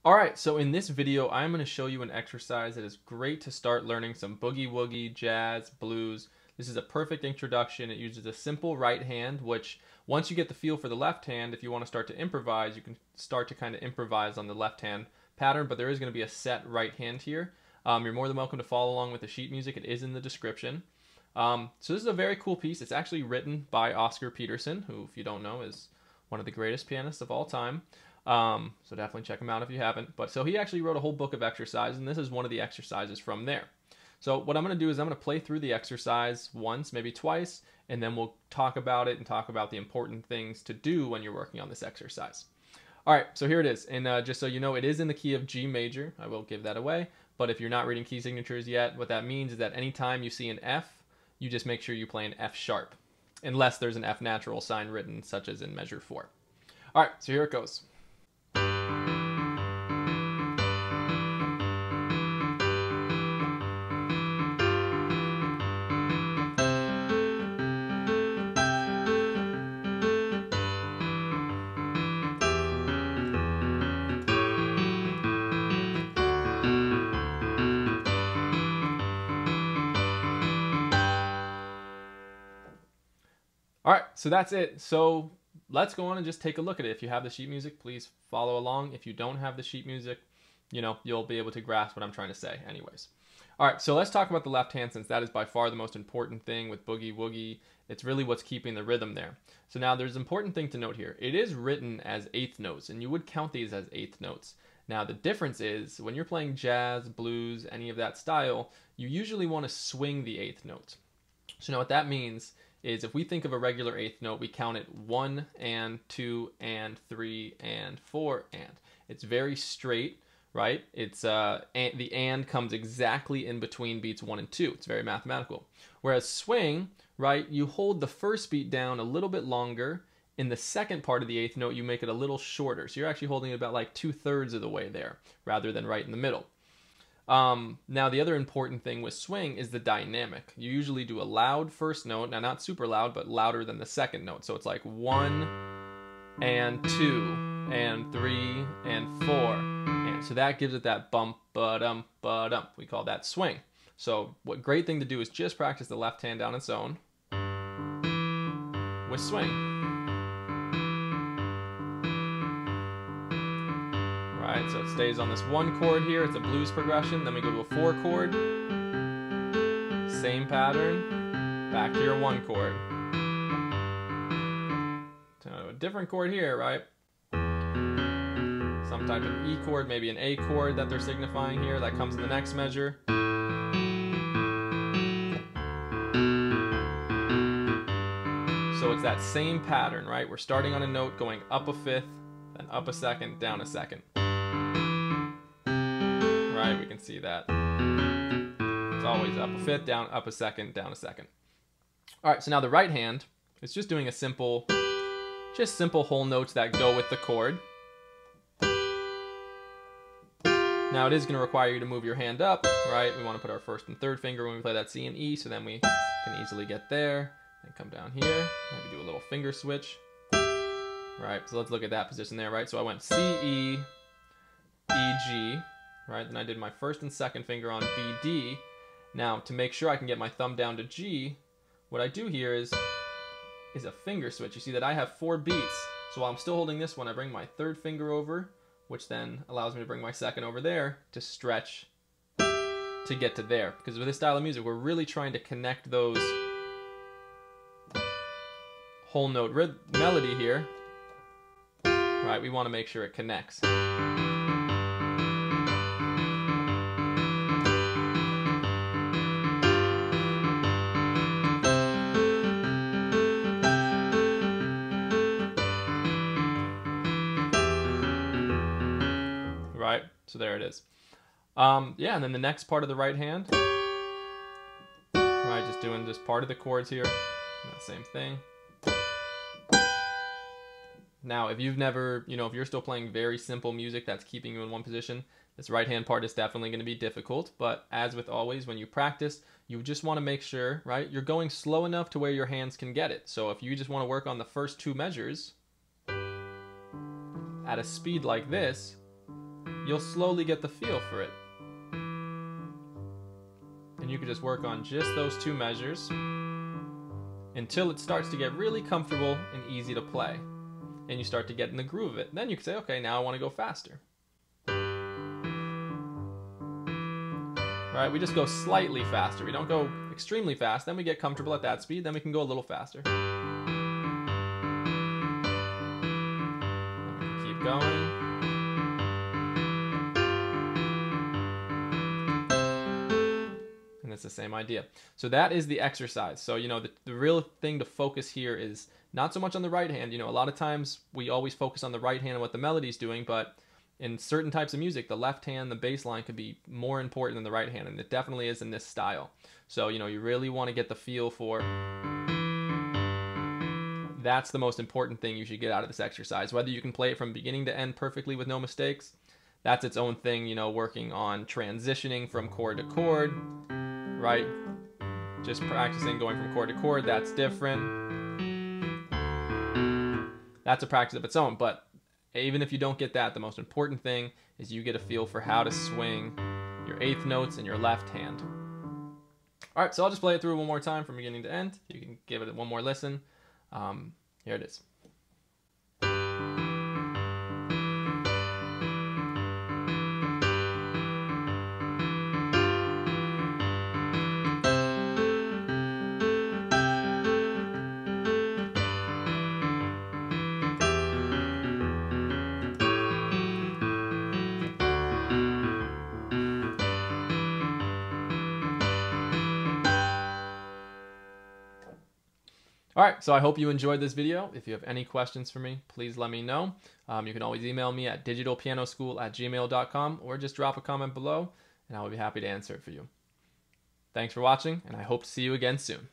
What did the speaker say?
Alright, so in this video, I'm going to show you an exercise that is great to start learning some boogie woogie, jazz, blues. This is a perfect introduction. It uses a simple right hand, which once you get the feel for the left hand, if you want to start to improvise, you can start to kind of improvise on the left hand pattern, but there is going to be a set right hand here. You're more than welcome to follow along with the sheet music. It is in the description. So this is a very cool piece. It's actually written by Oscar Peterson, who, if you don't know, is one of the greatest pianists of all time. So definitely check him out if you haven't. But so he actually wrote a whole book of exercises, and this is one of the exercises from there. So what I'm going to do is I'm going to play through the exercise once, maybe twice, and then we'll talk about it and talk about the important things to do when you're working on this exercise. All right, so here it is. And just so you know, it is in the key of G major. I will give that away. But if you're not reading key signatures yet, what that means is that anytime you see an F, you just make sure you play an F sharp, unless there's an F natural sign written, such as in measure 4. All right, so here it goes. All right, so that's it. So let's go on and just take a look at it. If you have the sheet music, please follow along. If you don't have the sheet music, you'll be able to grasp what I'm trying to say anyways. All right, so let's talk about the left hand, since that is by far the most important thing with boogie woogie. It's really what's keeping the rhythm there. So now there's an important thing to note here. It is written as eighth notes, and you would count these as eighth notes. Now the difference is when you're playing jazz, blues, any of that style, you usually want to swing the eighth note. So now what that means is if we think of a regular eighth note, we count it 1 and 2 and 3 and 4 and. It's very straight, right? It's the and comes exactly in between beats 1 and 2. It's very mathematical. Whereas swing, right, you hold the first beat down a little bit longer. In the second part of the eighth note, you make it a little shorter. So you're actually holding it about like 2/3 of the way there, rather than right in the middle. Now the other important thing with swing is the dynamic. You usually do a loud first note, now not super loud, but louder than the second note. So it's like 1 and 2 and 3 and 4. And so that gives it that bump, ba-dum, ba-dum. We call that swing. So what great thing to do is just practice the left hand down its own with swing. Right, so it stays on this 1 chord here. It's a blues progression. Then we go to a 4 chord. Same pattern. Back to your 1 chord. To a different chord here, right? Some type of E chord, maybe an A chord that they're signifying here. That comes in the next measure. So it's that same pattern, right? We're starting on a note, going up a fifth, then up a second, down a second. Right, we can see that. It's always up a fifth, down, up a second, down a second. All right, so now the right hand is just doing a simple whole notes that go with the chord. Now it is going to require you to move your hand up, right? We want to put our first and third finger when we play that C and E, so then we can easily get there and come down here. Maybe do a little finger switch. Right, so let's look at that position there, right? So I went C, E, E, G. Right, then I did my first and second finger on B, D. Now, to make sure I can get my thumb down to G, what I do here is a finger switch. You see that I have 4 beats. So while I'm still holding this one, I bring my third finger over, which then allows me to bring my second over there to stretch to get to there. Because with this style of music, we're really trying to connect those whole note melody here. Right, we want to make sure it connects. Right, so there it is. Yeah, and then the next part of the right hand, right, just doing just part of the chords here, that same thing. Now, if you've never, if you're still playing very simple music that's keeping you in one position, this right hand part is definitely going to be difficult. But as with always, when you practice, you just want to make sure, right, you're going slow enough to where your hands can get it. So if you just want to work on the first 2 measures at a speed like this, you'll slowly get the feel for it. And you can just work on just those 2 measures until it starts to get really comfortable and easy to play. And you start to get in the groove of it. Then you can say, okay, now I want to go faster. Right? We just go slightly faster. We don't go extremely fast. Then we get comfortable at that speed. Then we can go a little faster. Keep going. And it's the same idea. So that is the exercise. So, you know, the real thing to focus here is not so much on the right hand. You know, a lot of times we always focus on the right hand and what the melody's doing, but in certain types of music, the left hand, the bass line could be more important than the right hand, and it definitely is in this style. So, you know, you really want to get the feel for... That's the most important thing you should get out of this exercise. Whether you can play it from beginning to end perfectly with no mistakes, that's its own thing, you know, working on transitioning from chord to chord, right? Just practicing going from chord to chord, that's different. That's a practice of its own, but even if you don't get that, the most important thing is you get a feel for how to swing your 8th notes in your left hand. All right, so I'll just play it through one more time from beginning to end. You can give it one more listen. Here it is. All right, so I hope you enjoyed this video. If you have any questions for me, please let me know. You can always email me at digitalpianoschool@gmail.com or just drop a comment below, and I will be happy to answer it for you. Thanks for watching, and I hope to see you again soon.